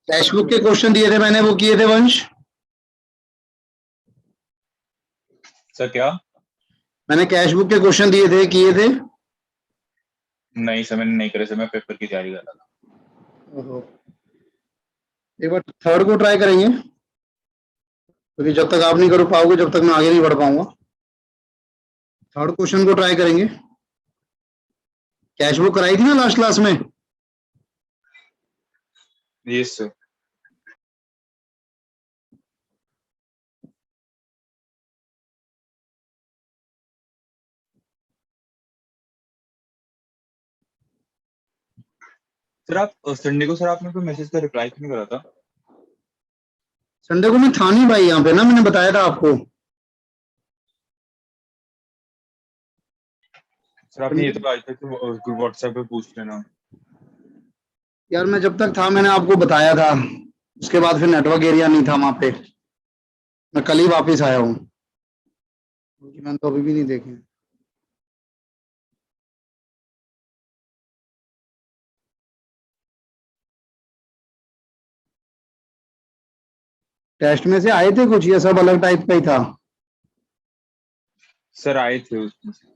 Text book के question दिए थे मैंने, वो किए थे वंश? सर क्या? मैंने कैश बुक के क्वेश्चन दिए थे, किए थे? नहीं सर, मैंने नहीं करे सर, मैं पेपर की तैयारी कर रहा था। ओहो। एक बार थर्ड को ट्राई करेंगे, क्योंकि जब तक आप नहीं कर पाओगे जब तक मैं आगे नहीं बढ़ पाऊंगा। थर्ड क्वेश्चन को ट्राई करेंगे। कैश बुक कराई थी ना लास्ट क्लास में? Yes sir. सर आप संडे को सर आपने कोई मैसेज का रिप्लाई क्यों नहीं करा था? संडे को मैं था नहीं भाई यहाँ पे ना, मैंने बताया था आपको। सर आपने ये तो आज तक व्हाट्सएप पे पूछ लेना। यार मैं जब तक था मैंने आपको बताया था, उसके बाद फिर नेटवर्क एरिया नहीं था वहां पे। मैं कल ही वापस आया हूँ, मैंने तो अभी भी नहीं देखे। टेस्ट में से आए थे कुछ, ये सब अलग टाइप का ही था? सर आए थे उसमें से।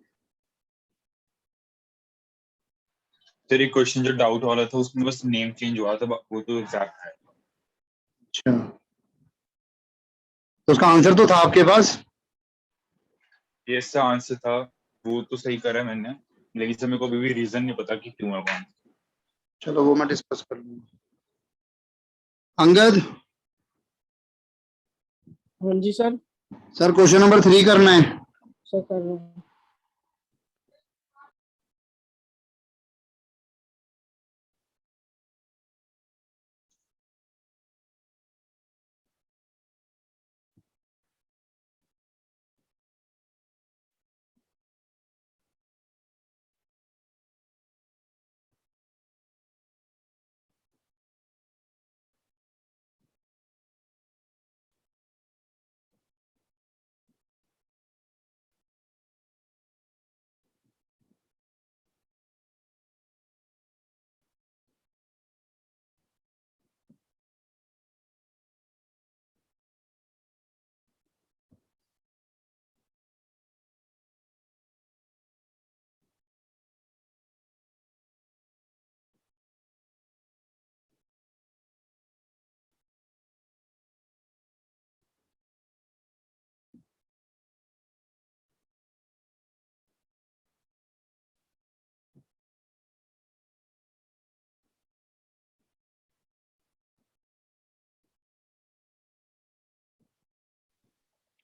सर एक क्वेश्चन जो डाउट वाला था उसमें बस नेम चेंज हुआ था, वो तो एग्जैक्ट है। अच्छा, तो उसका आंसर तो था आपके पास? ये सर आंसर था, वो तो सही करा मैंने, लेकिन सर मेरे को अभी भी रीजन नहीं पता कि क्यों है कौन। चलो वो मैं डिस्कस कर लूंगा। अंगद। हाँ जी सर। सर क्वेश्चन नंबर 3 करना है। सर कर रहा हूँ।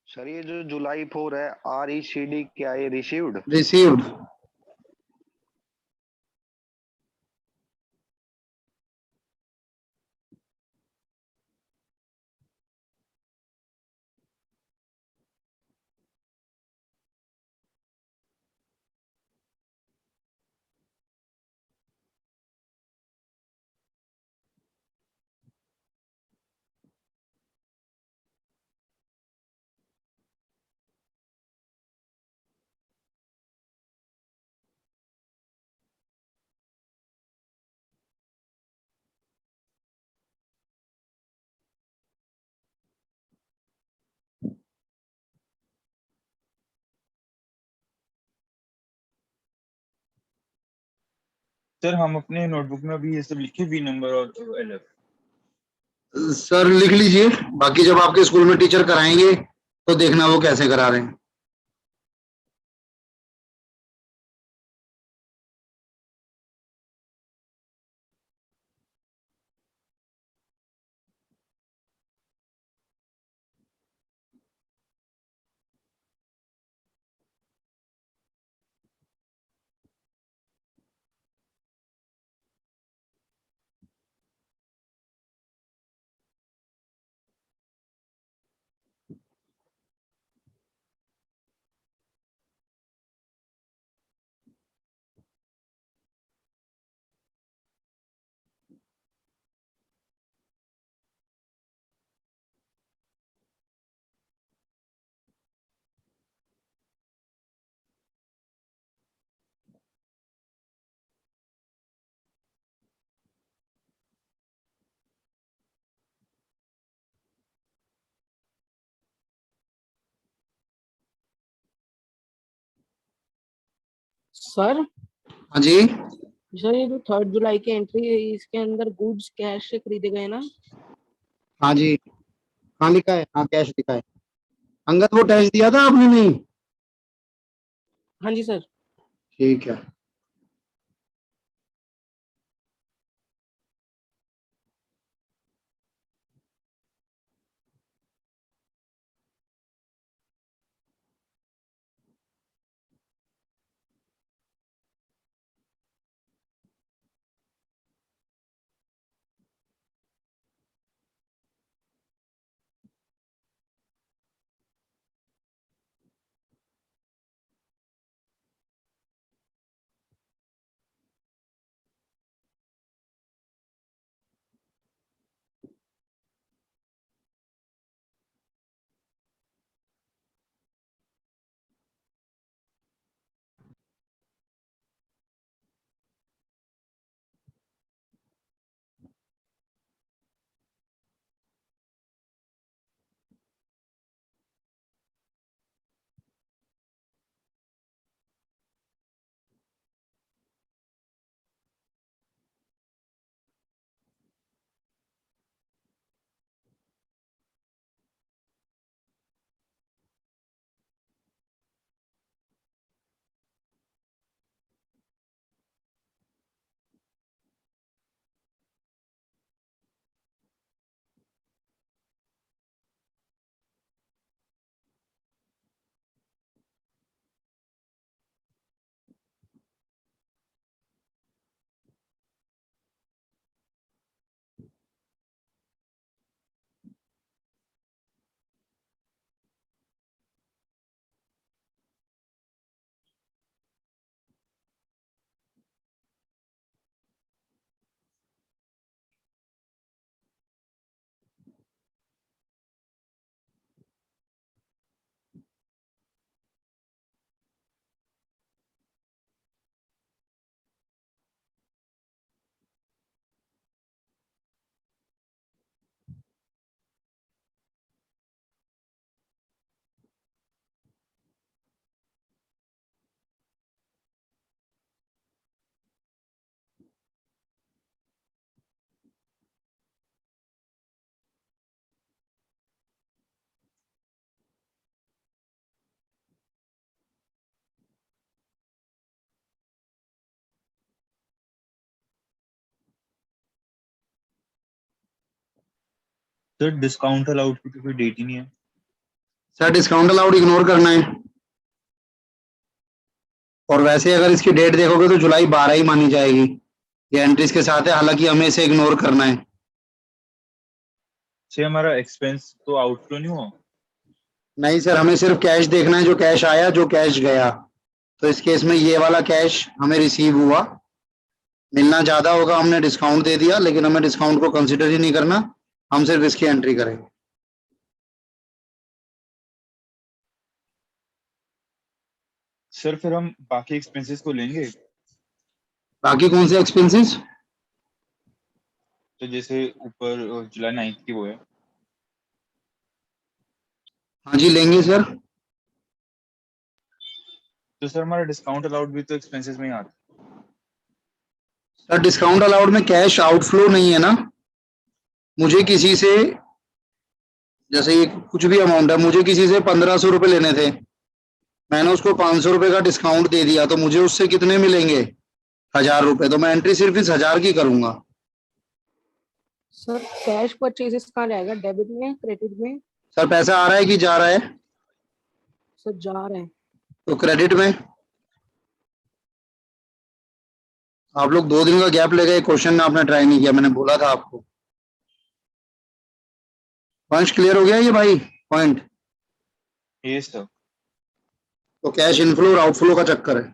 सर ये जो जुलाई 4 है, RECD क्या है, रिसीव्ड? रिसीव्ड। सर हम अपने नोटबुक में अभी ये सब लिखे, वी नंबर और LF। सर लिख लीजिए, बाकी जब आपके स्कूल में टीचर कराएंगे तो देखना वो कैसे करा रहे हैं। सर हाँ जी, सर ये जो 3 जुलाई की एंट्री है इसके अंदर गुड्स कैश से खरीदे गए ना? हाँ जी, हाँ लिखा है, हाँ कैश लिखा है। अंगद वो टेस्ट दिया था आपने? नहीं, हाँ जी सर। ठीक है। सर डिस्काउंट अलाउड की तो कोई डेट ही नहीं है। सर डिस्काउंट अलाउड इग्नोर करना है, और वैसे अगर इसकी डेट देखोगे तो जुलाई 12 ही मानी जाएगी। ये एंट्रीज के साथ है, हालांकि हमें इसे इग्नोर करना है। से हमारा एक्सपेंस तो आउटफ्लो नहीं हुआ। नहीं सर, हमें सिर्फ कैश देखना है, जो कैश आया जो कैश गया। तो इस केस में ये वाला कैश हमें रिसीव हुआ। मिलना ज्यादा होगा, हमने डिस्काउंट दे दिया, लेकिन हमें डिस्काउंट को कंसिडर ही नहीं करना। हम सिर्फ इसकी एंट्री करेंगे। सर फिर हम बाकी एक्सपेंसेस को लेंगे। बाकी कौन से एक्सपेंसेस? तो जैसे ऊपर जुलाई 9 की वो है। हाँ जी, लेंगे सर। तो सर हमारा डिस्काउंट अलाउड भी तो एक्सपेंसेस में ही आता सर डिस्काउंट अलाउड में कैश आउटफ्लो नहीं है ना। मुझे किसी से, जैसे ये कुछ भी अमाउंट है, मुझे किसी से 1500 रुपये लेने थे। मैंने उसको 500 रुपये का डिस्काउंट दे दिया, तो मुझे उससे कितने मिलेंगे? 1000 रुपये। तो मैं एंट्री सिर्फ इस 1000 की करूंगा। सर कैश परचेजेस कहाँ जाएगा, डेबिट में क्रेडिट में? सर पैसा आ रहा है कि जा रहा है? सर जा रहे हैं। तो क्रेडिट में। आप लोग 2 दिन का गैप ले गए, क्वेश्चन आपने ट्राई नहीं किया, मैंने बोला था आपको। पॉइंट क्लियर हो गया ये भाई? पॉइंट। है। ये सर। तो कैश इनफ्लो और आउटफ्लो का चक्कर है।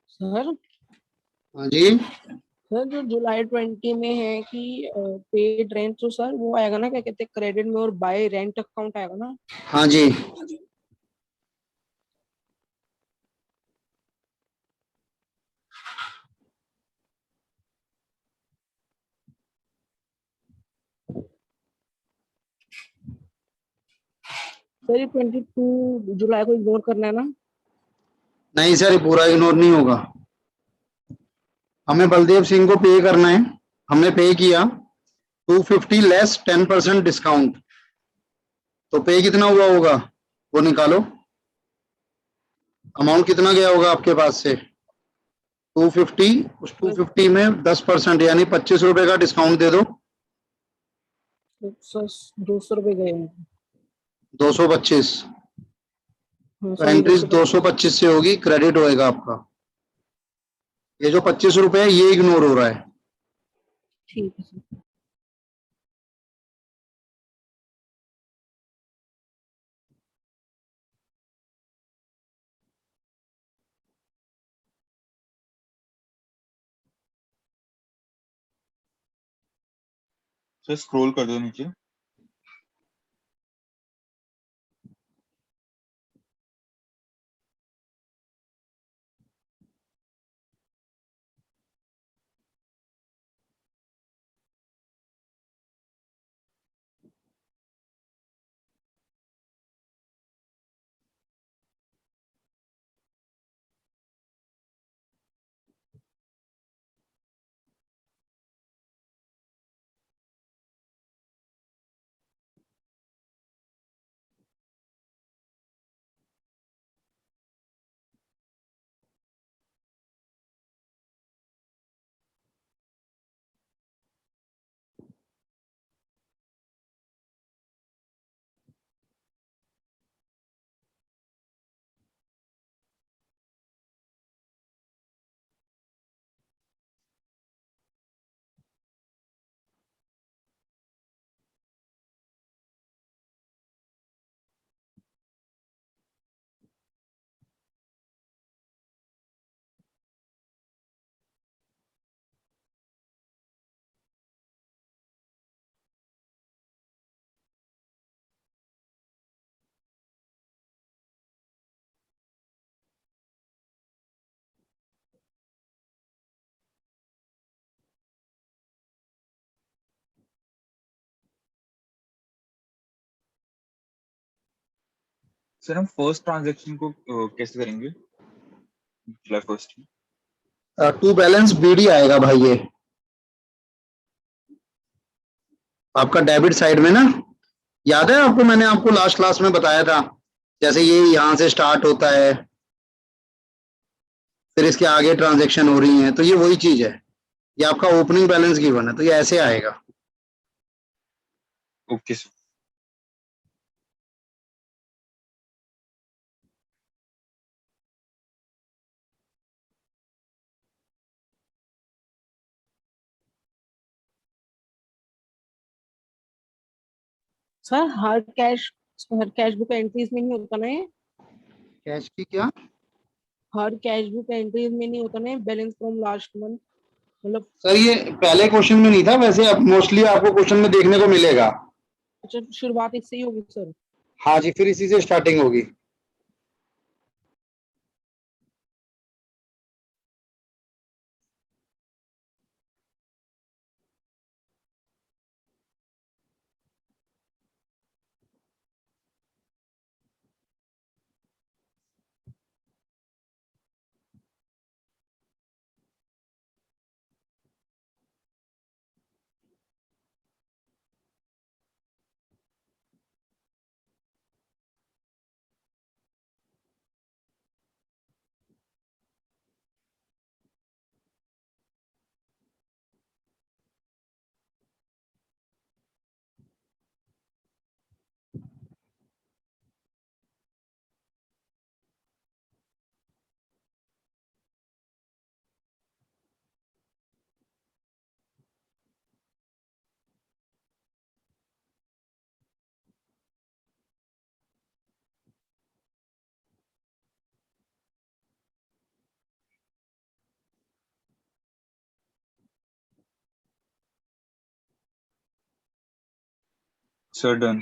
सर हाँ जी, सर जो जुलाई 20 में है कि पेड रेंट, तो सर वो आएगा ना, क्या कहते हैं, क्रेडिट में, और बाय रेंट अकाउंट आएगा ना। हाँ जी। सर ये 22 जुलाई को इग्नोर करना है ना। नहीं सर, ये पूरा इग्नोर नहीं होगा। हमें बलदेव सिंह को पे करना है। हमने पे किया 250 लेस 10% डिस्काउंट। तो पे कितना हुआ होगा वो निकालो। अमाउंट कितना गया होगा आपके पास से? 250, उस 250 में 10% यानी 25 रुपए का डिस्काउंट दे दो। तो सर 200 रुपये गए हैं। 225। हाँ तो सॉरी, एंट्री 225। 225 से होगी, क्रेडिट होएगा आपका। ये जो 25 रुपए है ये इग्नोर हो रहा है। ठीक है सर। सर स्क्रॉल कर दो नीचे। सर हम फर्स्ट ट्रांजैक्शन को कैसे करेंगे, जुलाई फर्स्ट? टू बैलेंस बीडी आएगा भाई। ये आपका डेबिट साइड में ना, याद है आपको, मैंने आपको लास्ट क्लास में बताया था। जैसे ये यहाँ से स्टार्ट होता है, फिर इसके आगे ट्रांजेक्शन हो रही हैं, तो ये वही चीज है। ये आपका ओपनिंग बैलेंस गिवन है, तो ये ऐसे आएगा। Okay sir. सर हर कैश बुक एंट्रीज में नहीं होता ना ये। कैश की क्या? हर कैश बुक एंट्रीज में नहीं होता ना, बैलेंस फ्रॉम लास्ट मंथ, मतलब। सर ये पहले क्वेश्चन में नहीं था, वैसे अब मोस्टली आपको क्वेश्चन में देखने को मिलेगा। अच्छा, शुरुआत इससे ही होगी सर। हाँ जी, फिर इसी से स्टार्टिंग होगी। Sir done.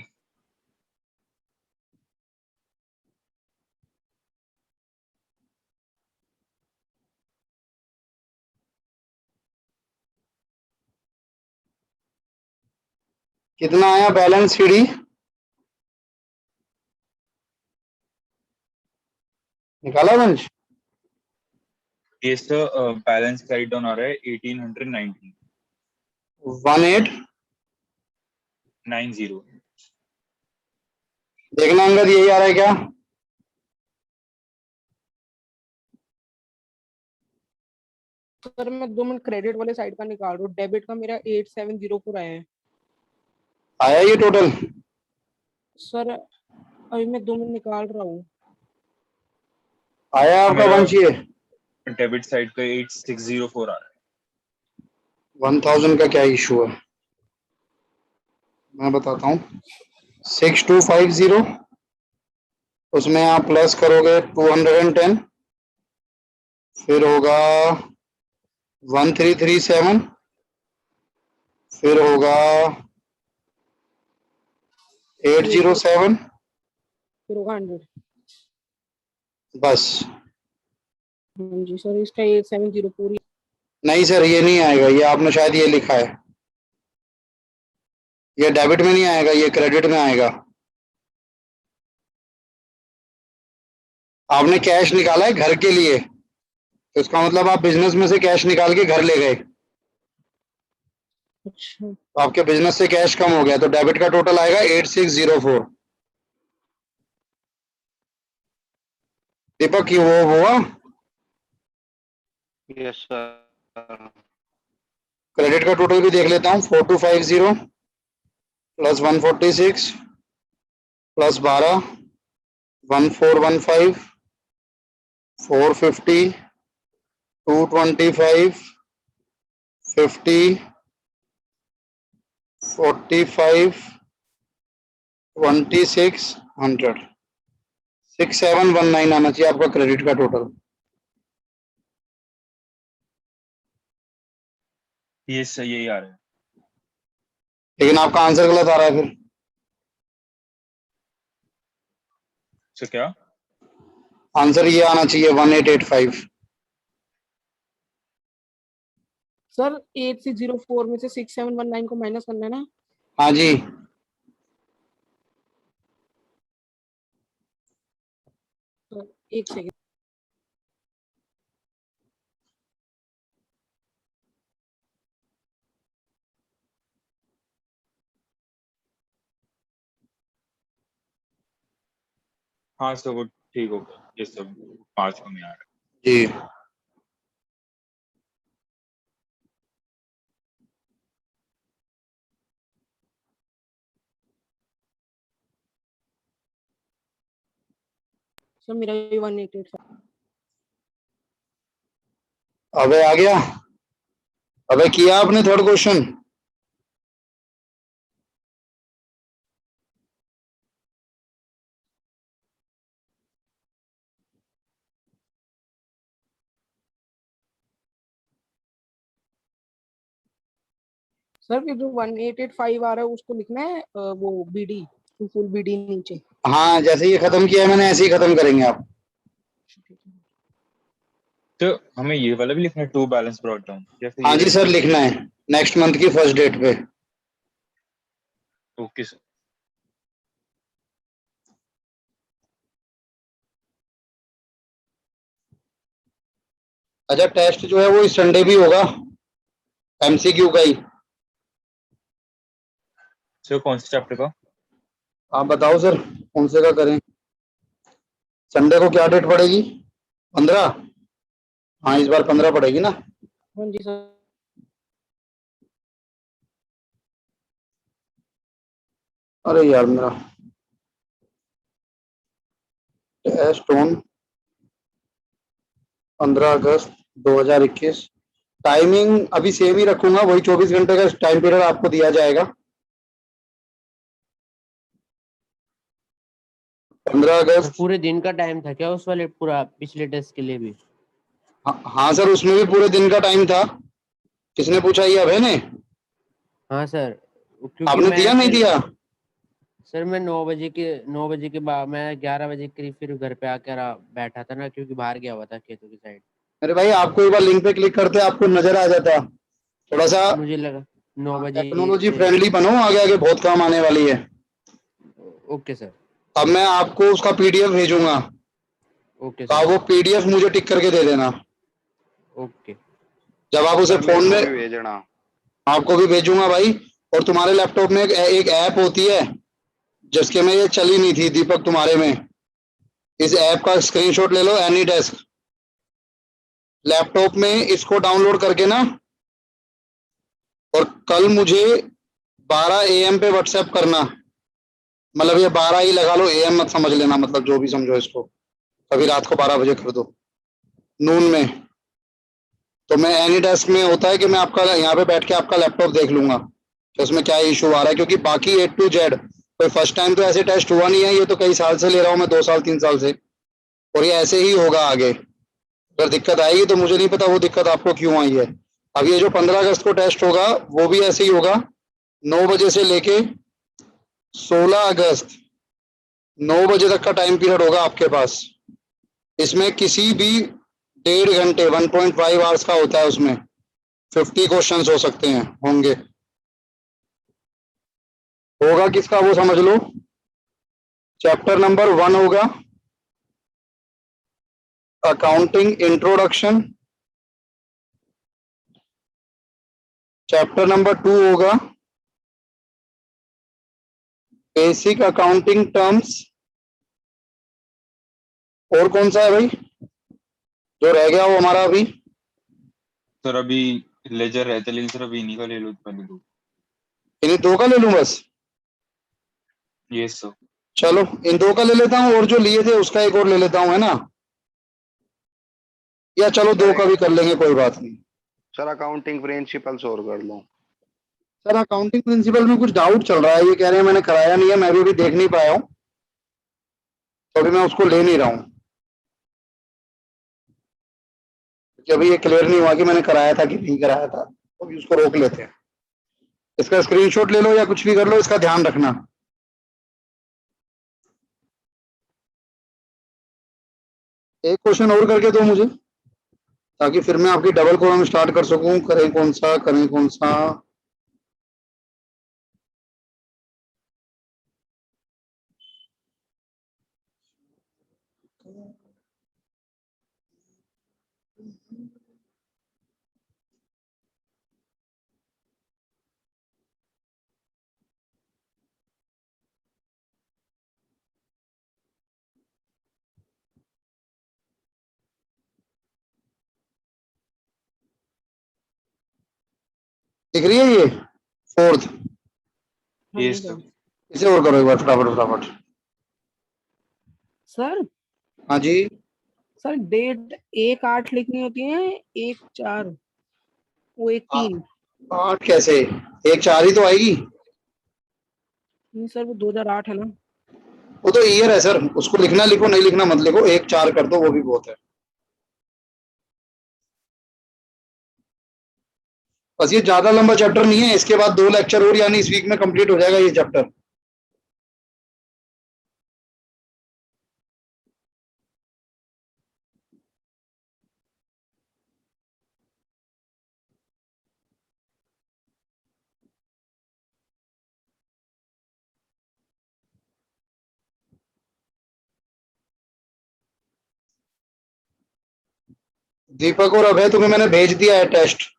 कितना आया बैलेंस सीडी? निकाला वंश? ये सर बैलेंस क्रेडिट डाउन आ रहा है 1890 1890। 90। देखना अंगद यही आ रहा है क्या? सर मैं 2 मिनट क्रेडिट वाले साइड का निकाल रहा हूँ, डेबिट का मेरा 8704 आया है आया ये टोटल? सर। अभी मैं 2 मिनट निकाल रहा हूँ। आया आपका मेरा वंश? ये डेबिट साइड का 8604 आ रहा है। 1000 का क्या इशू है मैं बताता हूँ। 6250, उसमें आप प्लस करोगे 210, फिर होगा 1337, फिर होगा 807, फिर होगा 100। बस। हाँ जी सर, इसका 8704 नहीं सर, ये नहीं आएगा, ये आपने शायद ये लिखा है, ये डेबिट में नहीं आएगा, ये क्रेडिट में आएगा। आपने कैश निकाला है घर के लिए, तो इसका मतलब आप बिजनेस में से कैश निकाल के घर ले गए, अच्छा। तो आपके बिजनेस से कैश कम हो गया, तो डेबिट का टोटल आएगा 8604। दीपक की वो हुआ? Yes sir. क्रेडिट का टोटल भी देख लेता हूँ। 4250 प्लस 146 प्लस 12 1415 450 225 50 45 2600 6719 आना चाहिए आपका क्रेडिट का टोटल। ये सही यही आ रहा है। लेकिन आपका आंसर गलत आ रहा है फिर। सर क्या? आंसर ये आना चाहिए 1885। सर 8604 में से 6719 को माइनस करना है ना? हाँ जी। सर एक सेकंड। हाँ सर वो ठीक हो गया। ये सब 5 को में आ रहा जी सर मेरा भी 1885। अबे आ गया। अबे किया आपने थर्ड क्वेश्चन? सर फिर जो 1885 आ रहा है उसको लिखना है वो बीडी, फुल बीडी नीचे। हाँ, जैसे ये खत्म किया है मैंने, ऐसे ही खत्म करेंगे आप। तो हमें ये वाला भी लिखना है, टू बैलेंस ब्रॉट डाउन, या फिर हाँ ये जी रहने सर, दें? लिखना है नेक्स्ट मंथ की फर्स्ट डेट पे। Okay sir. अच्छा, टेस्ट जो है वो इस संडे भी होगा, एमसीक्यू का ही। सर कौन से चैप्टर का? आप बताओ सर, कौन से का करें? संडे को क्या डेट पड़ेगी? 15? हाँ, इस बार 15 पड़ेगी ना। हाँ जी सर। अरे यार, मेरा टेस्ट ऑन 15 अगस्त 2021। टाइमिंग अभी सेम ही रखूंगा, वही 24 घंटे का टाइम पीरियड आपको दिया जाएगा। 15 सर अगस्त। पूरे दिन का टाइम था क्या उस वाले पूरा पिछले टेस्ट के लिए भी? हाँ सर, उसमें भी पूरे दिन का टाइम था। किसने पूछा? ये अभय ने? हाँ सर, क्योंकि आपने मैं दिया नहीं फिर दिया? सर मैं 9 बजे के बाद मैं 11 बजे करीब फिर घर पे आकर बैठा था ना, क्योंकि बाहर गया हुआ था खेतों की साइड। अरे भाई आपको एक बार लिंक पे क्लिक करते आपको नजर आ जाता। थोड़ा सा मुझे लगा 9 बजे टेक्नोलॉजी से। फ्रेंडली बनो, आगे आगे बहुत काम आने वाली है। Okay sir. अब मैं आपको उसका पीडीएफ भेजूंगा, ओके तो सर। आप वो पीडीएफ मुझे टिक करके दे देना ओके। जब आप उसे सर मेरे फोन को में। भी भेजना। आपको भी भेजूंगा भाई। और तुम्हारे लैपटॉप में एक ऐप होती है जिसके में ये चली नहीं थी दीपक तुम्हारे में। इस ऐप का स्क्रीनशॉट ले लो, एनी डेस्क लैपटॉप में इसको डाउनलोड करके ना, और कल मुझे 12 AM पे व्हाट्सएप करना। मतलब ये 12 ही लगा लो, AM मत समझ लेना, मतलब जो भी समझो इसको। कभी रात को 12 बजे कर दो, नून में। तो मैं एनी डेस्क में होता है कि मैं आपका यहाँ पे बैठ के आपका लैपटॉप देख लूंगा कि उसमें क्या इशू आ रहा है, क्योंकि बाकी A to Z कोई फर्स्ट टाइम तो ऐसे टेस्ट हुआ नहीं है, ये तो कई साल से ले रहा हूँ मैं, 2 साल 3 साल से। और ये ऐसे ही होगा आगे। अगर दिक्कत आएगी तो मुझे नहीं पता वो दिक्कत आपको क्यों आई है। अब ये जो 15 अगस्त को टेस्ट होगा वो भी ऐसे ही होगा, 9 बजे से लेके 16 अगस्त 9 बजे तक का टाइम पीरियड होगा आपके पास। इसमें किसी भी 1.5 घंटे 1.5 आवर्स का होता है, उसमें 50 क्वेश्चंस हो सकते हैं, होंगे। होगा किसका वो समझ लो। चैप्टर नंबर 1 होगा अकाउंटिंग इंट्रोडक्शन। चैप्टर नंबर 2 होगा बेसिक अकाउंटिंग टर्म्स। और कौन सा है भाई जो रह गया वो हमारा अभी? सर अभी लेजर रहते, लेकिन सर अभी इन्हीं का ले लो पहले दो। इन्हीं दो का ले लूं बस? ये सर। चलो इन दो का ले लेता हूँ, और जो लिए थे उसका एक और ले लेता हूँ, है ना? या चलो दो सर का भी कर लेंगे, कोई बात नहीं। सर अकाउंटिंग प्रिंसिपल्स और कर लो। सर अकाउंटिंग प्रिंसिपल में कुछ डाउट चल रहा है, ये कह रहे हैं मैंने कराया नहीं है, मैं भी अभी देख नहीं पाया हूँ, तो अभी मैं उसको ले नहीं रहा हूँ, क्योंकि अभी ये क्लियर नहीं हुआ कि मैंने कराया था कि नहीं कराया था, तो अभी उसको रोक लेते हैं। इसका स्क्रीनशॉट ले लो या कुछ भी कर लो, इसका ध्यान रखना। एक क्वेश्चन और करके दो मुझे, ताकि फिर मैं आपकी डबल कॉलम स्टार्ट कर सकूं। करें कौन सा, करें कौन सा? दिख रही है ये 4th? हाँ ये जी सर। सर। इसे और करो एक बार फटाफट फटाफट। सर हाँ जी। सर डेट 1/8 लिखनी होती है, 1/4, वो 1/3। 8 कैसे? 1/4 ही तो आएगी। नहीं सर, वो 2008 है ना। वो तो ईयर है सर, उसको लिखना लिखो, नहीं लिखना मत लिखो, 1/4 कर दो वो भी बहुत है। बस ये ज्यादा लंबा चैप्टर नहीं है, इसके बाद 2 लेक्चर और, यानी इस वीक में कंप्लीट हो जाएगा ये चैप्टर। दीपक और अभय तुम्हें मैंने भेज दिया है टेस्ट।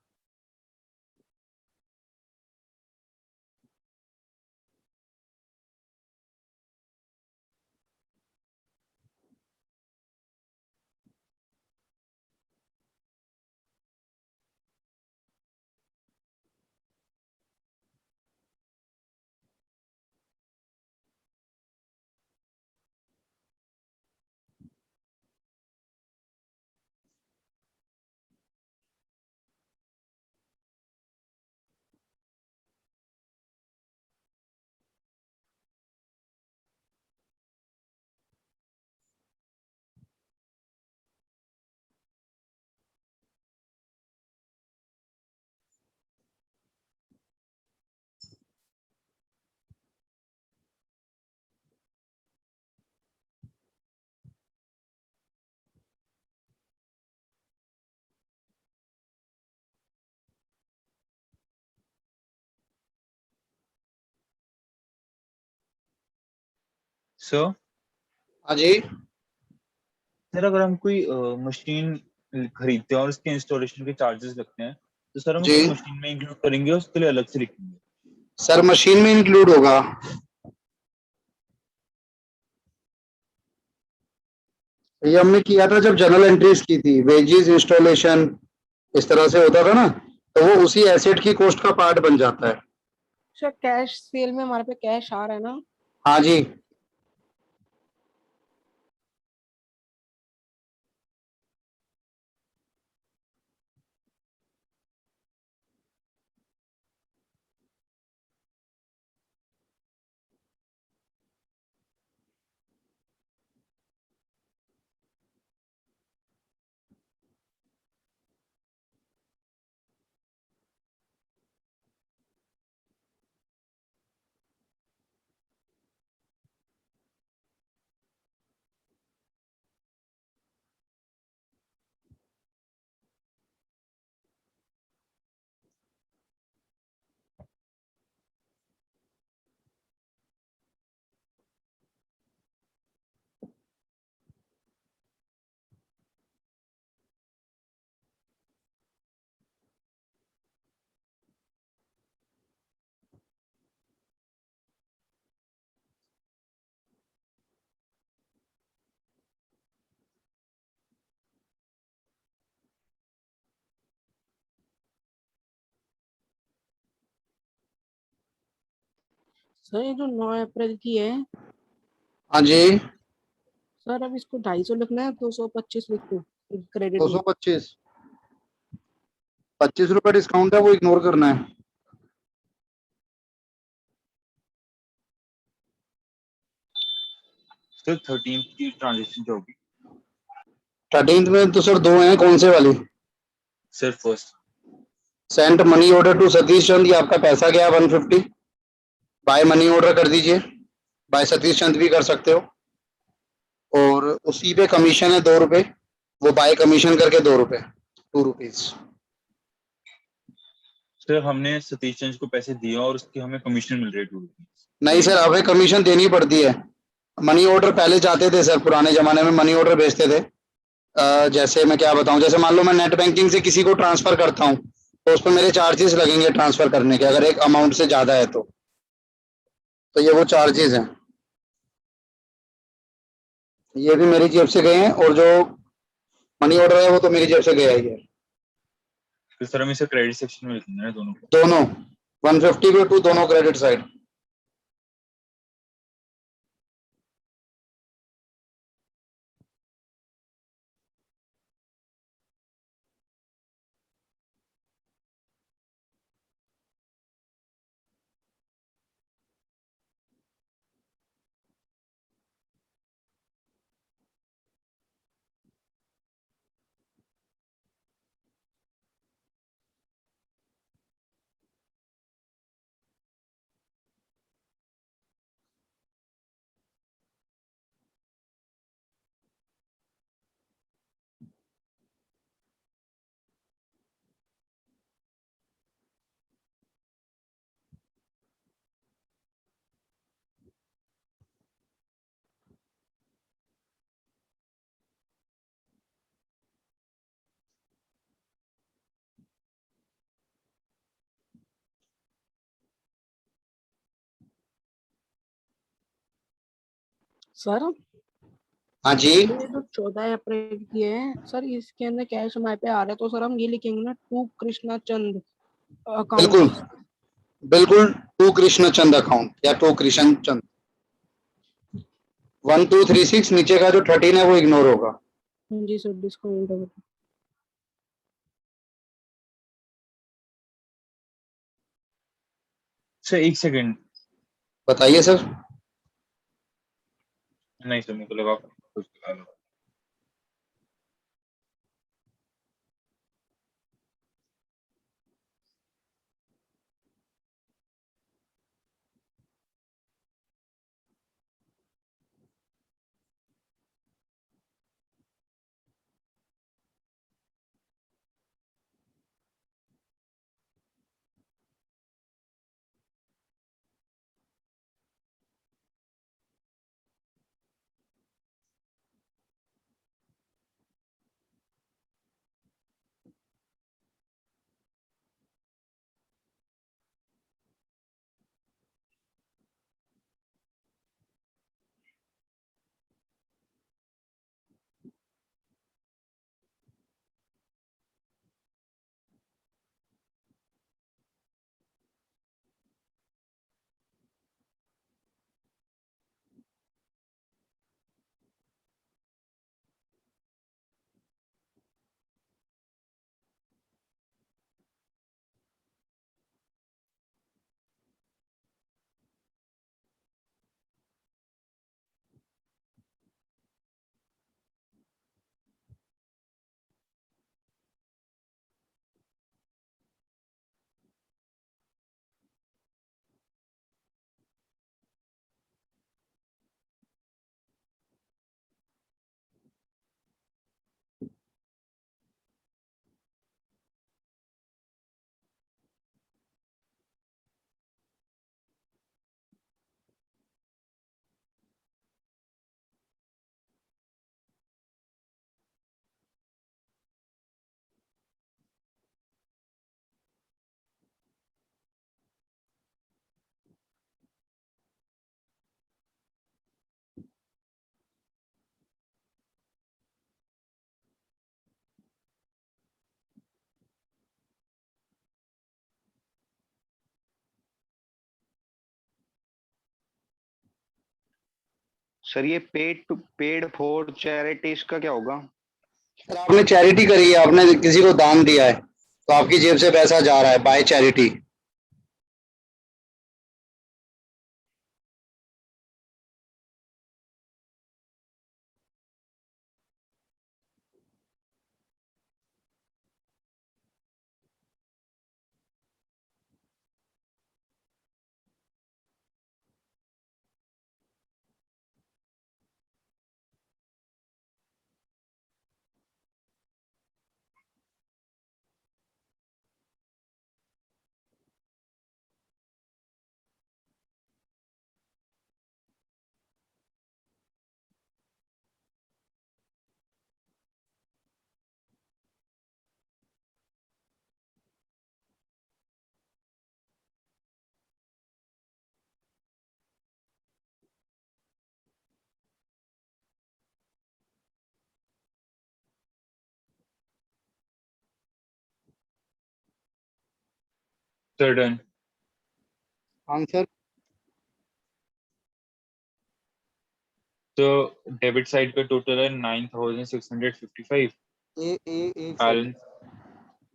सर हाँ जी, सर अगर हम कोई मशीन खरीदते हैं और उसके इंस्टॉलेशन के चार्जेस लगते हैं तो सर हम जी उसको मशीन में इंक्लूड करेंगे उसके लिए अलग से लिखेंगे? सर, मशीन में इंक्लूड होगा। ये हमने किया था जब जनरल एंट्रीज की थी, वेजेस, इंस्टॉलेशन, इस तरह से होता था ना, तो वो उसी एसेट की कॉस्ट का पार्ट बन जाता है। सर कैश सेल में हमारे पे कैश आ रहा है ना? हाँ जी, सर ये जो 9 अप्रैल की है, हाँ जी। सर अब इसको 250 लिखना है, 225 लिख दो क्रेडिट दो में। सौ पच्चीस 25 रुपए डिस्काउंट है, वो इग्नोर करना है। सर 13 की ट्रांजेक्शन जो होगी? 13 में तो सर दो हैं, कौन से वाली? Sir first. Sent money order to Satish Chand, ये आपका पैसा गया 150। बाय मनी ऑर्डर कर दीजिए, बाय सतीश चंद भी कर सकते हो। और उसी पे कमीशन है 2 रुपए, वो बाय कमीशन करके 2 रुपए, 2 रुपीज। सर हमने सतीश चंद को पैसे दिए और उसकी हमें कमीशन मिल रही है 2 रुपीज। नहीं सर, हमें कमीशन देनी पड़ती है। मनी ऑर्डर पहले जाते थे सर, पुराने जमाने में मनी ऑर्डर भेजते थे। जैसे मैं क्या बताऊं, जैसे मान लो मैं नेट बैंकिंग से किसी को ट्रांसफर करता हूं, तो उस पर मेरे चार्जेस लगेंगे ट्रांसफर करने के, अगर एक अमाउंट से ज्यादा है तो ये वो चार्जेस हैं। ये भी मेरी जेब से गए हैं, और जो मनी ऑर्डर है वो तो मेरी जेब से गया ही है। तो सर हम इसे क्रेडिट सेक्शन में लिखेंगे ना दोनों को? दोनों 150 पे टू, दोनों क्रेडिट साइड। सर हाँ जी, ये जो 14 अप्रैल की है सर, इसके अंदर कैश हमारे पे आ रहा है, तो सर हम ये लिखेंगे ना, टू कृष्णा चंद बिल्कुल अकाउंट। बिल्कुल, टू कृष्ण चंद अकाउंट या टू कृष्ण चंद। 1236 नीचे का जो 13 है वो इग्नोर होगा। हाँ जी सर, डिस्काउंट है। सर एक सेकंड। बताइए सर। नहीं सर मेरे को लगा कुछ अलग। सर ये पेड फॉर चैरिटीज का क्या होगा? सर आपने चैरिटी करी है, आपने किसी को दान दिया है, तो आपकी जेब से पैसा जा रहा है by charity. Sir done. Answer तो डेबिट साइड का टोटल है 9655। एक बैलेंस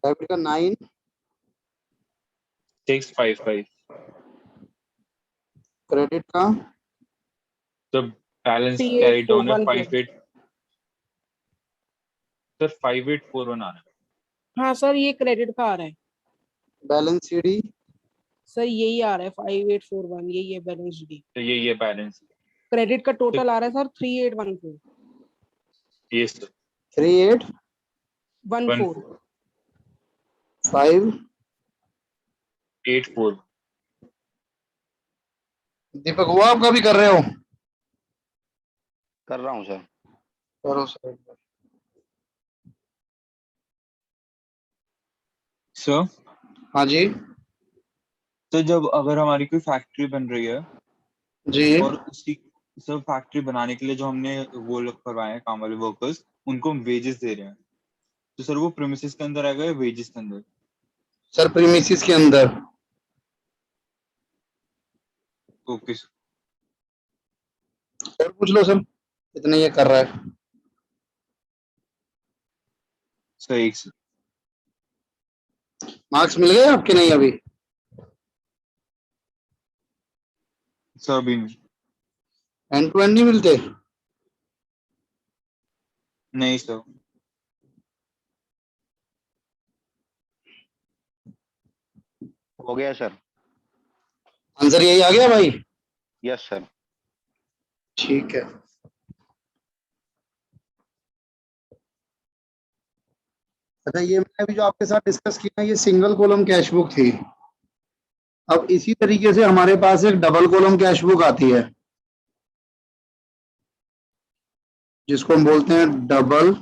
डेबिट का 9, 655। क्रेडिट का तो balance three eight carry four down है वन 58। सर 5841 आ रहा है। हाँ सर, ये क्रेडिट का आ रहा है बैलेंस सीडी सर, यही आ रहा है 5841, यही है बैलेंस डी। तो ये बैलेंस। क्रेडिट का तो टोटल आ रहा है सर 3814। ये सर 14। 3854 84। दीपक हुआ आपका भी कर रहे हो? कर रहा हूँ सर। करो सर। सर हाँ जी तो जब अगर हमारी कोई फैक्ट्री बन रही है जी। और उसी सब फैक्ट्री बनाने के लिए जो हमने वो लोग करवाए हैं काम वाले वर्कर्स, उनको हम वेजेस दे रहे हैं, तो सर वो प्रीमिसेस के अंदर आएगा या वेजेस के अंदर? सर प्रीमिसिस के अंदर। ओके और पूछ लो सर, कितने ये कर रहा है। सही सर। मार्क्स मिल गए आपके? नहीं अभी? सर अभी एंड टू एंड नहीं मिलते? नहीं सर। हो गया सर। आंसर यही आ गया भाई? Yes sir. ठीक है। अच्छा, ये मैंने अभी जो आपके साथ डिस्कस किया, ये सिंगल कॉलम कैश बुक थी। अब इसी तरीके से हमारे पास एक डबल कॉलम कैश बुक आती है, जिसको हम बोलते हैं डबल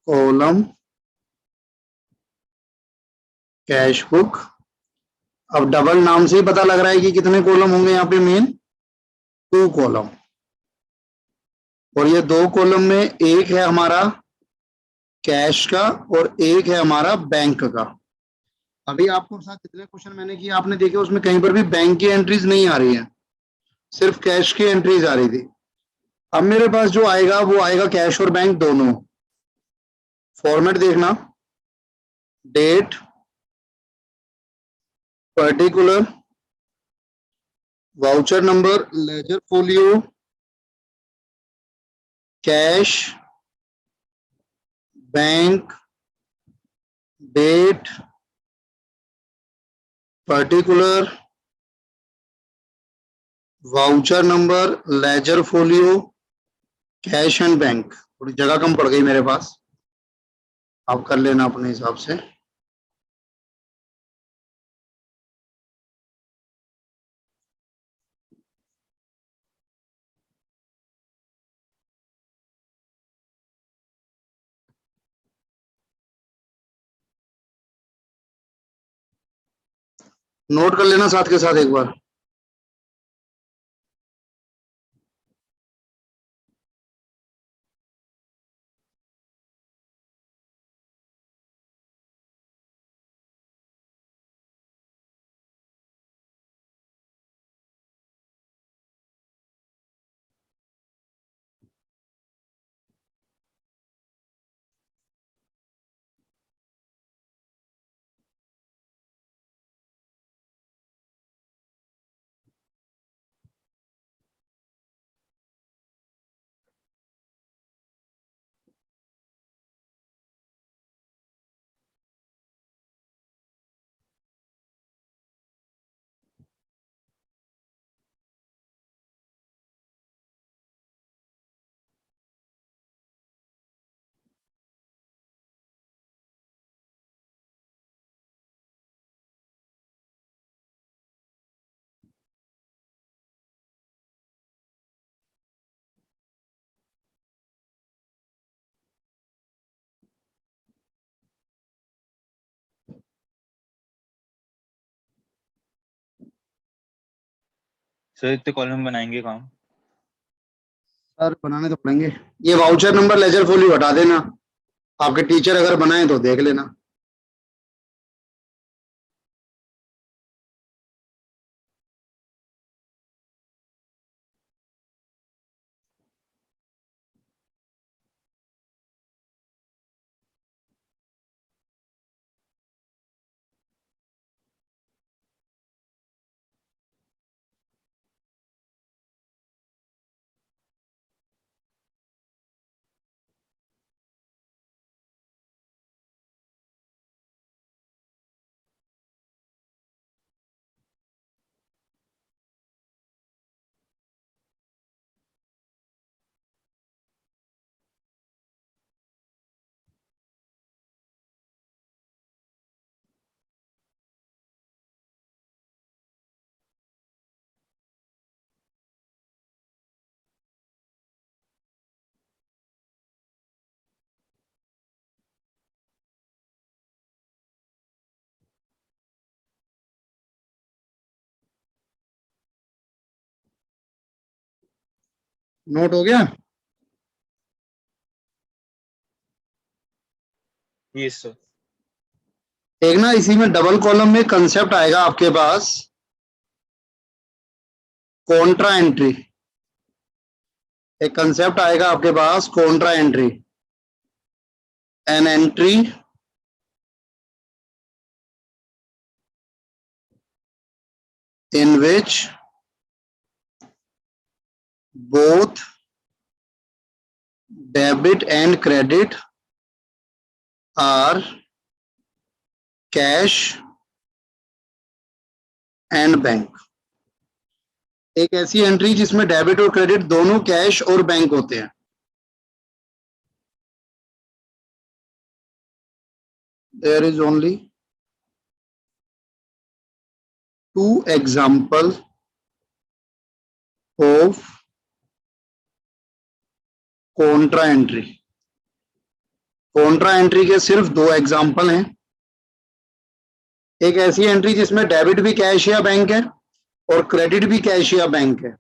कॉलम कैश बुक। अब डबल नाम से ही पता लग रहा है कि कितने कॉलम होंगे यहाँ पे, मेन 2 कॉलम। और ये 2 कॉलम में एक है हमारा कैश का और एक है हमारा बैंक का। अभी आपको साथ जितने क्वेश्चन मैंने किए आपने देखे, उसमें कहीं पर भी बैंक की एंट्रीज नहीं आ रही है, सिर्फ कैश की एंट्रीज आ रही थी। अब मेरे पास जो आएगा वो आएगा कैश और बैंक दोनों। फॉर्मेट देखना, date, particular, voucher number, ledger folio, cash, bank, date, particular, voucher number, ledger folio, cash and bank. थोड़ी जगह कम पड़ गई मेरे पास, आप कर लेना अपने हिसाब से। नोट कर लेना साथ के साथ एक बार। सर इतने कॉलम बनाएंगे काम? सर बनाने तो पड़ेंगे। ये वाउचर नंबर लेजर फॉली हटा देना, आपके टीचर अगर बनाए तो देख लेना। नोट हो गया? Yes sir. एक ना इसी में डबल कॉलम में कंसेप्ट आएगा आपके पास, कॉन्ट्रा एंट्री। एक कंसेप्ट आएगा आपके पास contra entry. An entry in which both debit and credit are cash and bank. एक ऐसी एंट्री जिसमें डेबिट और क्रेडिट दोनों कैश और बैंक होते हैं। There is only two example of Contra entry. Contra entry के सिर्फ दो एग्जाम्पल हैं। एक ऐसी एंट्री जिसमें डेबिट भी कैश या बैंक है और क्रेडिट भी कैश या बैंक है।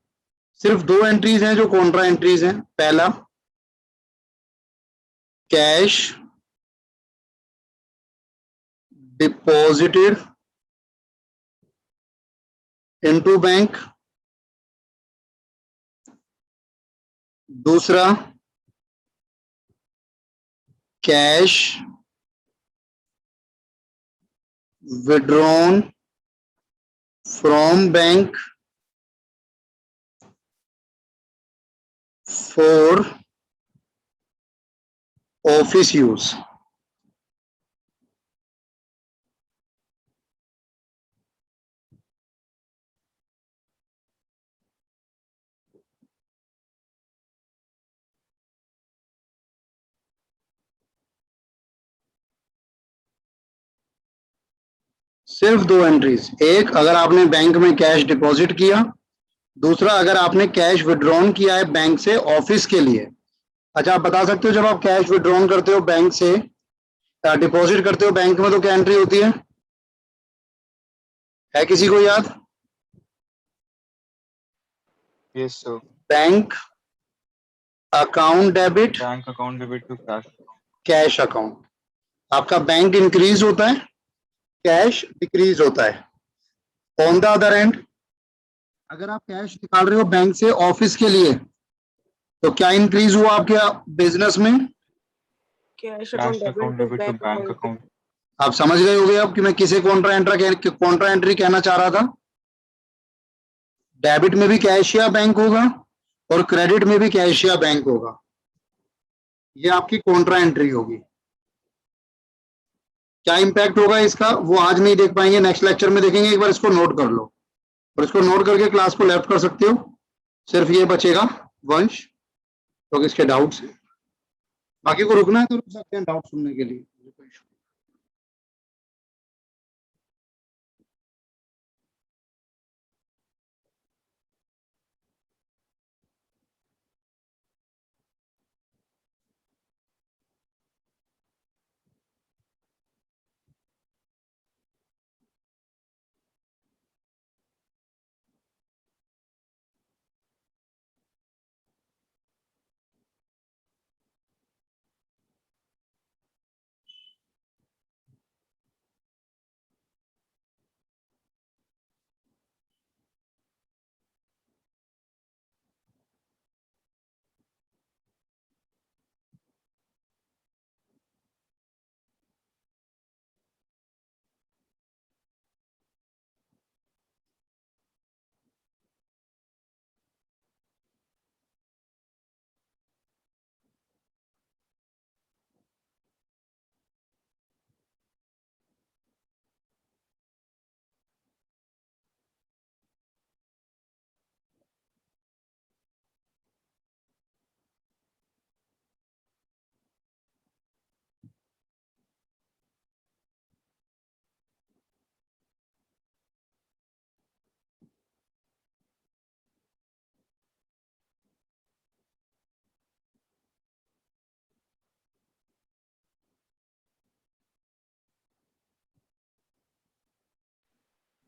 सिर्फ दो एंट्रीज हैं जो कॉन्ट्रा एंट्रीज हैं। पहला, कैश डिपॉजिटेड इनटू बैंक। दूसरा, cash withdrawn from bank for office use। सिर्फ दो एंट्रीज, एक अगर आपने बैंक में कैश डिपॉजिट किया, दूसरा अगर आपने कैश विड्रॉन किया है बैंक से ऑफिस के लिए। अच्छा, आप बता सकते हो जब आप कैश विड्रॉन करते हो बैंक से, डिपॉजिट करते हो बैंक में, तो क्या एंट्री होती है किसी को याद? Yes sir. Bank account debit, bank account debit to cash. Cash account. आपका बैंक इंक्रीज होता है, कैश डिक्रीज होता है। ऑन द अदर एंड, अगर आप कैश निकाल रहे हो बैंक से ऑफिस के लिए, तो क्या इंक्रीज हुआ आपके बिजनेस में? Cash cash account account debit to debit to bank bank account. Account. आप समझ गए होगे अब कि मैं किसे कॉन्ट्रा एंट्री कहना चाह रहा था। डेबिट में भी कैश या बैंक होगा और क्रेडिट में भी कैश या बैंक होगा। ये आपकी कॉन्ट्रा एंट्री होगी। क्या इंपैक्ट होगा इसका वो आज नहीं देख पाएंगे, नेक्स्ट लेक्चर में देखेंगे। एक बार इसको नोट कर लो और इसको नोट करके क्लास को लेफ्ट कर सकते हो। सिर्फ ये बचेगा वंश, तो इसके डाउट्स हैं। बाकी को रुकना है तो रुक सकते हैं डाउट सुनने के लिए।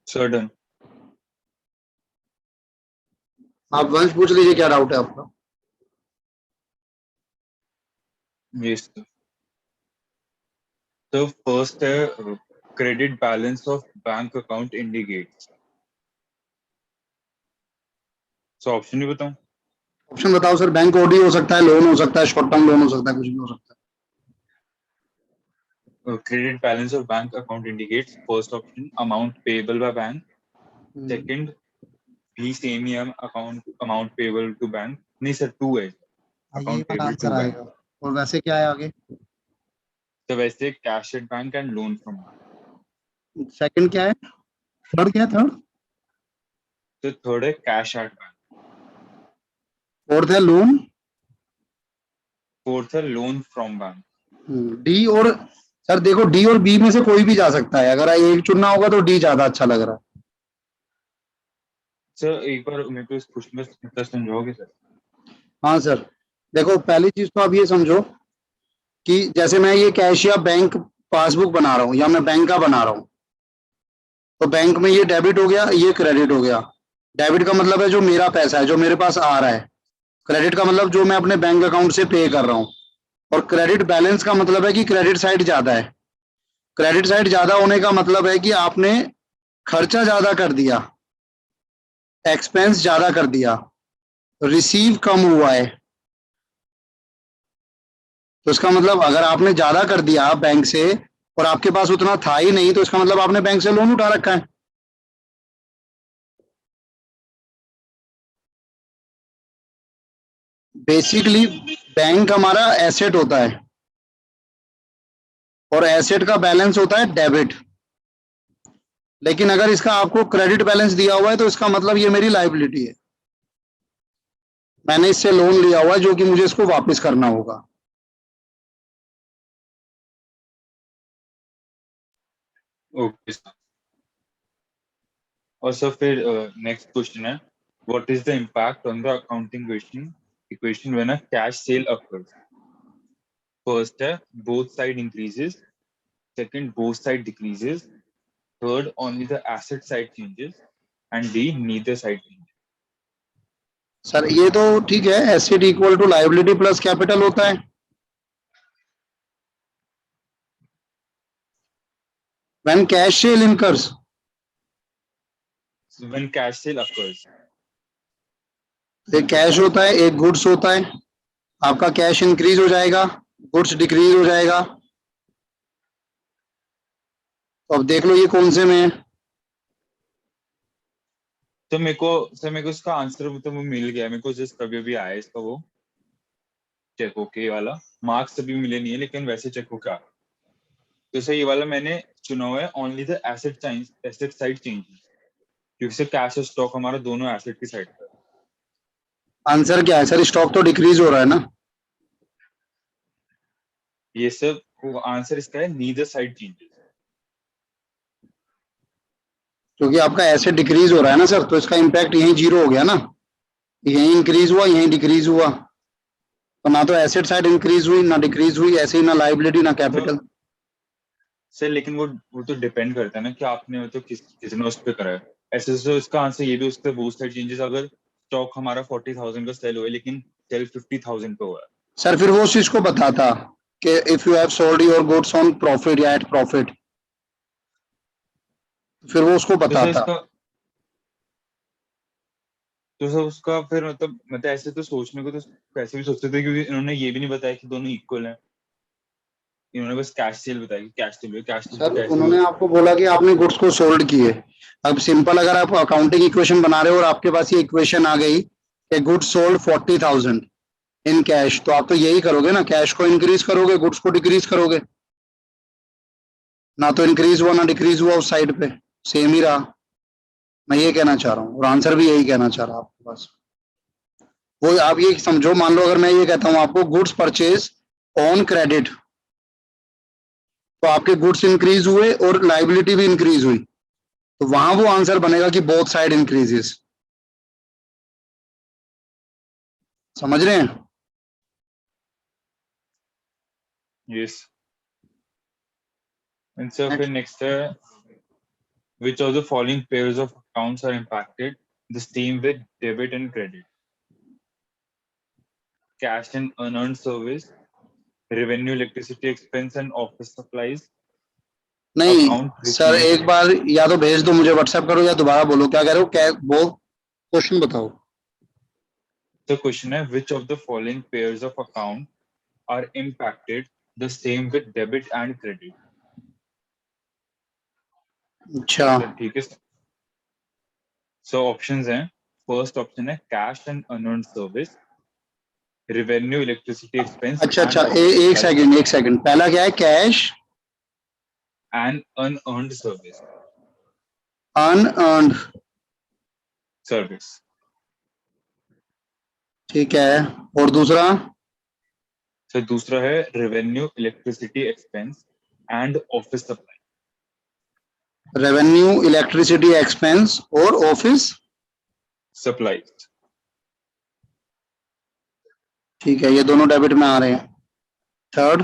सर्टन। आप वंश पूछ लीजिए क्या डाउट है आपका। Yes sir. तो फर्स्ट है credit balance of bank account indicates. So option ही बताऊं? ऑप्शन बताओ सर। बैंक ओडी हो सकता है, लोन हो सकता है, शॉर्ट टर्म लोन हो सकता है, कुछ भी हो सकता Credit balance of bank account indicates first option amount payable by bank, है। second BCMEM amount payable to bank, नहीं सर 2 है हाँ, ये account वाला payable आंसर to bank, आएगा। और वैसे क्या है आगे? तो वैसे cash at bank and loan from bank, second क्या है? थर्ड क्या है? थर्ड तो थर्ड है cash at bank, फोर्थ है लोन। फोर्थ है loan from bank। डी और सर देखो, डी और बी में से कोई भी जा सकता है। अगर एक चुनना होगा तो डी ज्यादा अच्छा लग रहा है। सर एक बार मेरे को इस क्वेश्चन में मतलब समझाओगे सर? हाँ सर, देखो पहली चीज तो आप ये समझो कि जैसे मैं ये कैश या बैंक पासबुक बना रहा हूँ या मैं बैंक का बना रहा हूँ, तो बैंक में ये डेबिट हो गया, ये क्रेडिट हो गया। डेबिट का मतलब है जो मेरा पैसा है, जो मेरे पास आ रहा है। क्रेडिट का मतलब जो मैं अपने बैंक अकाउंट से पे कर रहा हूँ। और क्रेडिट बैलेंस का मतलब है कि क्रेडिट साइड ज्यादा है। क्रेडिट साइड ज्यादा होने का मतलब है कि आपने खर्चा ज्यादा कर दिया, एक्सपेंस ज्यादा कर दिया, रिसीव कम हुआ है। तो इसका मतलब अगर आपने ज्यादा कर दिया बैंक से और आपके पास उतना था ही नहीं, तो इसका मतलब आपने बैंक से लोन उठा रखा है। बेसिकली बैंक हमारा एसेट होता है और एसेट का बैलेंस होता है डेबिट। लेकिन अगर इसका आपको क्रेडिट बैलेंस दिया हुआ है तो इसका मतलब ये मेरी लायबिलिटी है। मैंने इससे लोन लिया हुआ है जो कि मुझे इसको वापस करना होगा। Okay sir. और सर फिर नेक्स्ट क्वेश्चन है what is the impact on the accounting equation when a cash cell occurs? First है both side increases, second both side decreases, third only the asset side changes, and D neither side changes. Sir ये तो ठीक है, asset equal to liability plus capital होता है। When cash sale incurs, So when cash sale occurs, एक cash होता है, एक गुड्स होता है। आपका कैश इंक्रीज हो जाएगा, गुड्स डिक्रीज हो जाएगा। तो अब देख लो ये कौन से में है। तो मेरे को इसका आंसर तो वो मिल गया मेरे को, जस्ट अभी अभी आया इसका वो चेक होके वाला। मार्क्स अभी मिले नहीं है लेकिन वैसे चेक होके आ गया। तो सर ये वाला मैंने चुना हुआ है only the asset side changes, क्योंकि सर कैश और स्टॉक हमारा दोनों एसेट की साइड पर है। आंसर क्या है सर? स्टॉक तो डिक्रीज हो रहा है ना। ये सब वो आंसर इसका है नीदर साइड चेंजेस। क्योंकि आपका एसेट डिक्रीज हो रहा है ना सर, तो इसका इम्पैक्ट यहीं जीरो हो गया ना। यहीं इंक्रीज हुआ, यहीं डिक्रीज हुआ। तो ना तो एसेट साइड इंक्रीज हुई, ना डिक्रीज हुई, ऐसे ही ना लायबिलिटी ना कैपिटल। सर लेकिन वो तो डिपेंड करता है ना कि आपने वो तो किसने उस पर करा है। ऐसे तो इसका आंसर ये भी उसके बहुत सारे चेंजेस, अगर स्टॉक हमारा 40,000 का सेल हुआ है लेकिन सेल 50,000 पे हुआ है। सर फिर वो चीज को बताता कि if you have sold your goods on profit या एट प्रॉफिट, फिर वो उसको तो सर बताता। इसका तो सर उसका फिर मतलब ऐसे तो सोचने को तो कैसे भी सोचते थे, क्योंकि इन्होंने ये भी नहीं बताया कि दोनों इक्वल हैं। इन्होंने बस कैश सेल बताया कि कैश सेल तो सर कैसे भी हो उन्होंने सकता आपको बोला कि आपने गुड्स को सोल्ड किए। अब सिंपल अगर आप अकाउंटिंग इक्वेशन बना रहे हो और आपके पास ये इक्वेशन आ गई कि गुड्स सोल्ड 40,000 इन कैश, तो आप तो यही करोगे ना, कैश को इंक्रीज करोगे, गुड्स को डिक्रीज करोगे। ना तो इंक्रीज हुआ ना डिक्रीज हुआ उस साइड पे, सेम ही रहा। मैं ये कहना चाह रहा हूँ और आंसर भी यही कहना चाह रहा हूँ आपके पास। वो आप ये समझो, मान लो अगर मैं ये कहता हूँ आपको गुड्स परचेज ऑन क्रेडिट, तो आपके गुड्स इंक्रीज हुए और लाइबिलिटी भी इंक्रीज हुई, तो वहां वो आंसर बनेगा कि बोथ साइड इंक्रीजेस। समझ रहे हैं? है। यस। एंड सर फिर नेक्स्ट। नेक्स्ट है Which of the following pairs of accounts are impacted the same with debit and credit? Cash and unearned service, revenue, electricity expense and office supplies, नहीं account sir, received. एक बार या तो भेज दो मुझे, WhatsApp करो, या दोबारा बोलो क्या कह रहे हो, क्या वो क्वेश्चन बताओ। The question है which of the following pairs of account are impacted the same with debit and credit? अच्छा तो ठीक है। So options हैं, first option है cash and unearned service, revenue, electricity expense अच्छा and अच्छा, office एक supplies सेकंड एक सेकंड, पहला क्या है, cash and unearned service. Unearned, Service. ठीक है, और दूसरा So दूसरा है revenue, electricity expense and office supply. Revenue, electricity expense और ऑफिस, Supplies. ठीक है, ये दोनों डेबिट में आ रहे हैं। Third,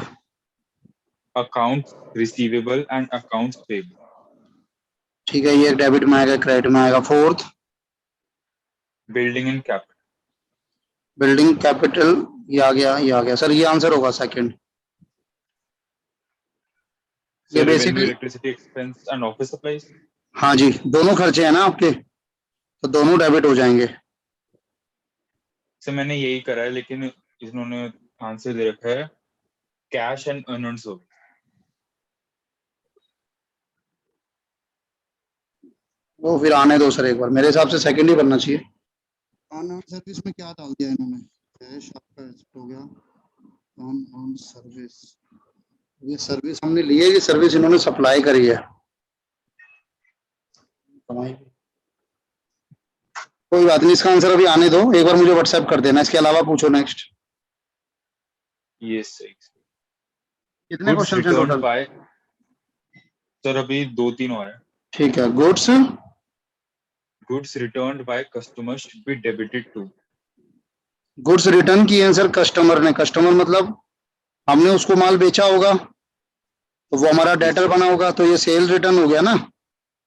Accounts receivable and accounts payable. ठीक है, ये डेबिट में आएगा, क्रेडिट में आएगा। Fourth, Building and capital. Building capital, ये आ गया, ये आ गया सर, ये आंसर होगा सेकंड। So ये revenue, basically, electricity expense and office supplies. हाँ जी, दोनों खर्चे हैं ना आपके, तो दोनों डेबिट हो जाएंगे। So मैंने यही करा है, लेकिन इन्होंने आंसर दे रखा है cash and unearned service. वो फिर आने दो सर एक बार, मेरे हिसाब से सेकंड ही बनना चाहिए। ऑन सर्विस में क्या डाल दिया इन्होंने, कैश आपका एग्जिट हो गया, ऑन सर्विस, ये सर्विस हमने ली है, ये सर्विस इन्होंने सप्लाई करी है। कोई बात नहीं, इसका आंसर अभी आने दो, एक बार मुझे व्हाट्सएप कर देना, इसके अलावा पूछो नेक्स्ट। Yes, sir. कितने Goods क्वेश्चन हैं returned टोटल? by. सर अभी 2-3 और है. ठीक है, goods, Goods returned by customers should be debited to. Goods return किए हैं सर कस्टमर ने, कस्टमर मतलब हमने उसको माल बेचा होगा, तो वो हमारा डेटर बना होगा, तो ये सेल रिटर्न हो गया ना,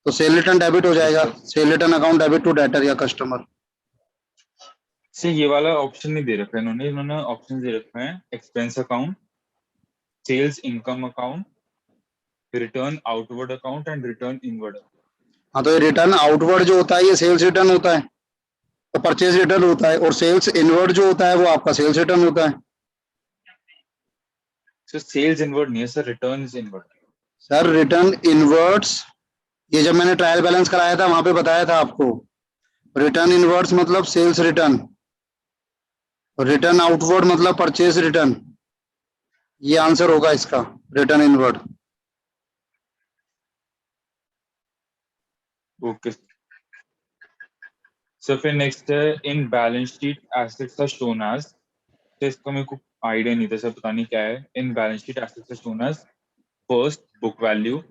तो सेल रिटर्न डेबिट हो जाएगा, sale return account debit to debtor या कस्टमर। से ये वाला ऑप्शन नहीं दे रखा है इन्होंने ऑप्शन दे रखा है expense account, sales income account, return outward account and return inward. हाँ, तो ये रिटर्न आउटवर्ड जो होता है ये सेल्स रिटर्न होता है, तो परचेज रिटर्न होता है, और सेल्स इनवर्ड जो होता है वो आपका सेल्स रिटर्न होता है। सो सेल्स इनवर्ड नहीं है sir, return is inward. Sir return inwards, ये जब मैंने ट्रायल बैलेंस कराया था वहां पे बताया था आपको, रिटर्न इनवर्ड्स मतलब सेल्स रिटर्न, रिटर्न आउटवर्ड मतलब परचेज रिटर्न, ये आंसर होगा इसका, रिटर्न इनवर्ड। ओके सर, फिर नेक्स्ट है in balance sheet assets are shown as, तो इसका मेरे को आइडिया नहीं था सर, पता नहीं क्या है। In balance sheet assets are shown as first book value,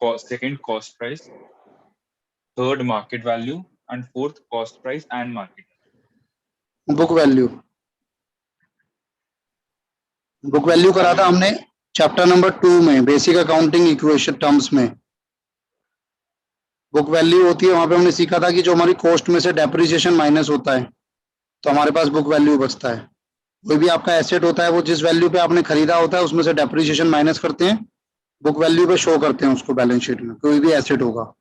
second cost price, third market value and fourth cost price and market. Book value, book value करा था हमने चैप्टर नंबर 2 में, बेसिक अकाउंटिंग इक्वेशन टर्म्स में। Book value होती है, वहां पे हमने सीखा था कि जो हमारी कॉस्ट में से डेप्रिसिएशन माइनस होता है तो हमारे पास बुक वैल्यू बचता है। कोई भी आपका एसेट होता है वो जिस वैल्यू पे आपने खरीदा होता है उसमें से डेप्रिसिएशन माइनस करते हैं, बुक वैल्यू पे शो करते हैं उसको बैलेंस शीट में, कोई भी एसेट होगा।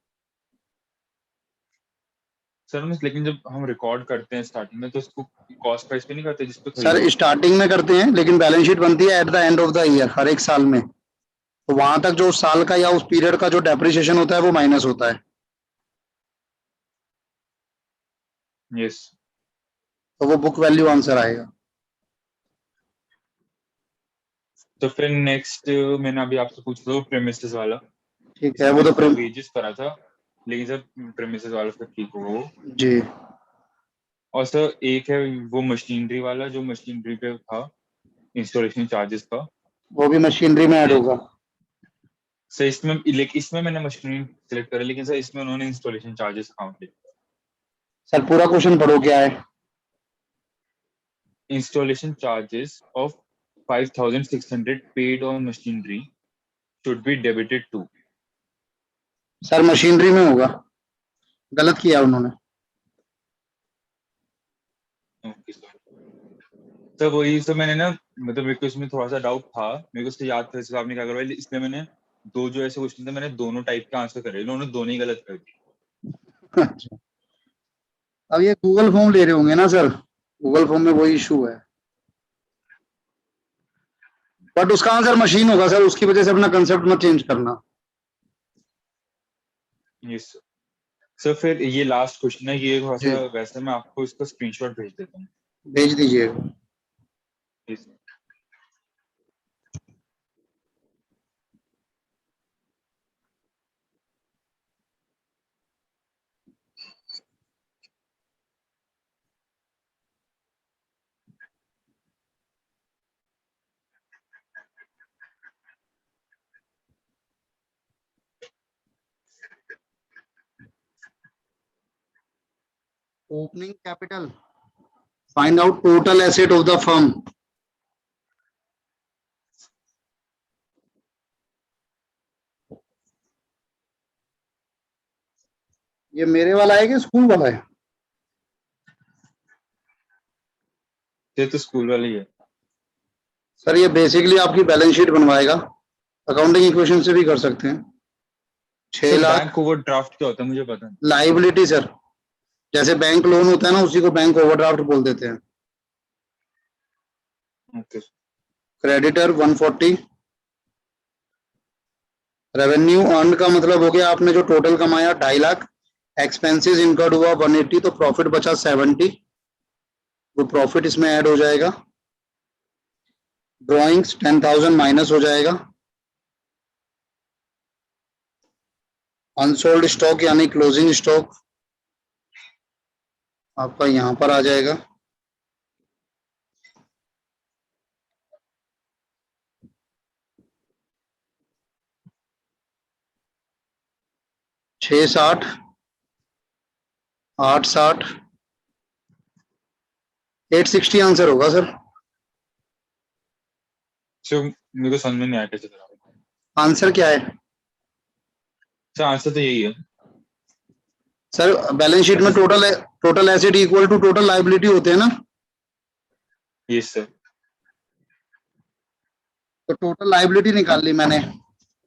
सर लेकिन जब हम रिकॉर्ड करते हैं स्टार्टिंग में तो उसको कॉस्ट प्राइस पे नहीं करते जिसपे सर स्टार्टिंग में करते हैं, लेकिन बैलेंस शीट बनती है at the end of the year, हर एक साल में, तो वहां तक जो उस साल का या उस पीरियड का जो डेप्रिसिएशन होता है वो माइनस होता है, यस। तो वो बुक वैल्यू आंसर आएगा। तो फिर नेक्स्ट मैंने अभी आपसे पूछा था प्रेमिसेस वाला, ठीक है, वो तो इसमें वेजेस करा था, लेकिन सर प्रेमिसेस वाला फिर ठीक होगा वो जी। और सर एक है वो मशीनरी वाला, जो मशीनरी पे था इंस्टॉलेशन चार्जेस का, वो भी मशीनरी में ऐड होगा। सर इसमें मैंने मशीनरी सिलेक्ट करा, लेकिन सर इसमें उन्होंने इंस्टॉलेशन चार्जेस काउंट किया। सर पूरा क्वेश्चन पढ़ो क्या है। Installation charges of 5,600 paid on machinery should be debited to. Sir machinery में होगा, गलत किया उन्होंने। ओके सर वही सर मैंने ना मतलब मेरे को इसमें थोड़ा सा डाउट था, मेरे को इससे याद था इसका आपने क्या करवाया, इसलिए मैंने दो जो ऐसे क्वेश्चन थे मैंने दोनों टाइप के आंसर करे, इन्होंने दोनों ही गलत कर दिए। अच्छा, अब ये गूगल फॉर्म ले रहे होंगे ना सर, गूगल फॉर्म में वही इशू है, बट उसका आंसर मशीन होगा सर, उसकी वजह से अपना कंसेप्ट मत चेंज करना। यस सर फिर ये लास्ट क्वेश्चन है, ये थोड़ा जी। सा वैसे मैं आपको इसका स्क्रीनशॉट भेज देता हूँ। भेज दीजिएगा। Yes, sir. Opening capital, find out total asset of the firm. ये मेरे वाला है कि स्कूल वाला है? ये तो स्कूल वाली है सर ये बेसिकली आपकी बैलेंस शीट बनवाएगा, अकाउंटिंग इक्वेशन से भी कर सकते हैं। 6 लाख बैंक ओवरड्राफ्ट क्या होता है मुझे पता नहीं। लाइबिलिटी सर, जैसे बैंक लोन होता है ना, उसी को बैंक ओवरड्राफ्ट बोल देते हैं। ओके क्रेडिटर 140, रेवेन्यू अर्न का मतलब हो गया आपने जो टोटल कमाया 2.5 लाख, एक्सपेंसेस इनकर्ड हुआ 180, तो प्रॉफिट बचा 70, वो प्रॉफिट इसमें ऐड हो जाएगा। ड्रॉइंग्स 10,000 माइनस हो जाएगा। अनसोल्ड स्टॉक यानी क्लोजिंग स्टॉक आपका यहां पर आ जाएगा। छः 60, 8 60, 860 आंसर होगा सर। सर मेरे को समझ में नहीं आया कैसे करा। आंसर क्या है सर आंसर तो यही है सर, बैलेंस शीट में total asset equal to total liability होते हैं ना, यस सर। तो टोटल लायबिलिटी निकाल ली मैंने।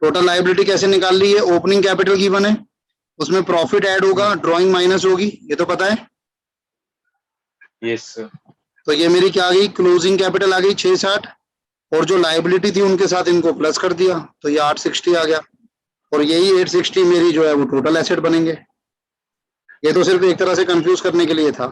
टोटल लायबिलिटी कैसे निकाल ली है? ओपनिंग कैपिटल की बने, उसमें प्रॉफिट ऐड होगा, ड्रॉइंग माइनस होगी, ये तो पता है। Yes sir. तो ये मेरी क्या आ गई, क्लोजिंग कैपिटल आ गई 660, और जो लायबिलिटी थी उनके साथ इनको प्लस कर दिया, तो ये 860 आ गया, और यही 860 मेरी जो है वो टोटल एसेट बनेंगे। ये तो सिर्फ एक तरह से कंफ्यूज करने के लिए था।